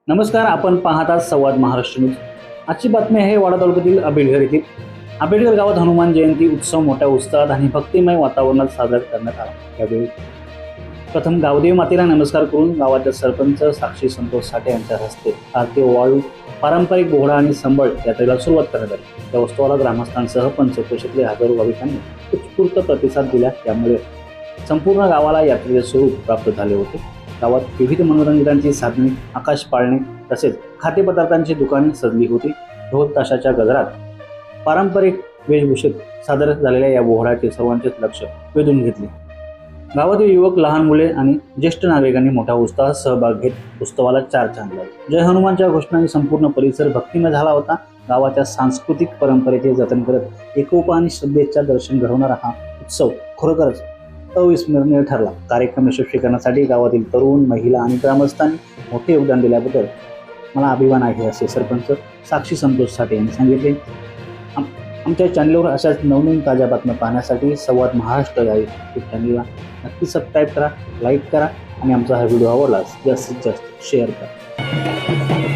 नमस्कार, आपण पाहतात संवाद महाराष्ट्र न्यूज. आजची बातमी आहे वाडा तालुक्यातील आंबेडकर येथील आंबेडकर गावात हनुमान जयंती उत्सव मोठ्या उत्साहात आणि भक्तिमय वातावरणात साजरा करण्यात आला. यावेळी प्रथम गावदेवी मातेला नमस्कार करून गावाचे सरपंच साक्षी संतोष साठे यांच्या हस्ते आरती वाळू पारंपरिक बोहडा आणि संबळ यात्रेला सुरुवात करण्यात आली. या उत्सवाला ग्रामस्थांसह पंचक्रोशीतले हजारो भाविकांनी उत्स्फूर्त प्रतिसाद दिला. त्यामुळे संपूर्ण गावाला यात्रेचे स्वरूप प्राप्त झाले होते. गावात विविध मनोरंजनांची साधने, आकाश पाळणे तसेच खाद्यपदार्थांची दुकाने सजली होती. ढोल ताशाच्या गजरात पारंपरिक वेशभूषेत सादर झालेल्या या बोहड्याचे सर्वांचेच लक्ष वेधून घेतले. गावातील युवक, लहान मुले आणि ज्येष्ठ नागरिकांनी मोठ्या उत्साहात सहभाग घेत उत्सवाला चार चांद लावले. जय हनुमानच्या घोषणाने संपूर्ण परिसर भक्तिमय झाला होता. गावाच्या सांस्कृतिक परंपरेचे जतन करत एकोपा आणि श्रद्धेच्या दर्शन घडवणारा हा उत्सव खरोखरच अविस्मरणीय ठरला. कार्यक्रम यशस्वी करण्यासाठी गावातील तरुण, महिला आणि ग्रामस्थांनी मोठे योगदान दिल्याबद्दल मला अभिमान आहे, असे सरपंच साक्षी संतोष साठे यांनी सांगितले. आमच्या चॅनलवर अशाच नवनवीन ताज्या बातम्या पाहण्यासाठी संवाद महाराष्ट्र या यूट्यूब चॅनलला नक्की सबस्क्राईब करा, लाईक करा आणि आमचा हा व्हिडिओ आवडल्यास जास्तीत जास्त शेअर करा.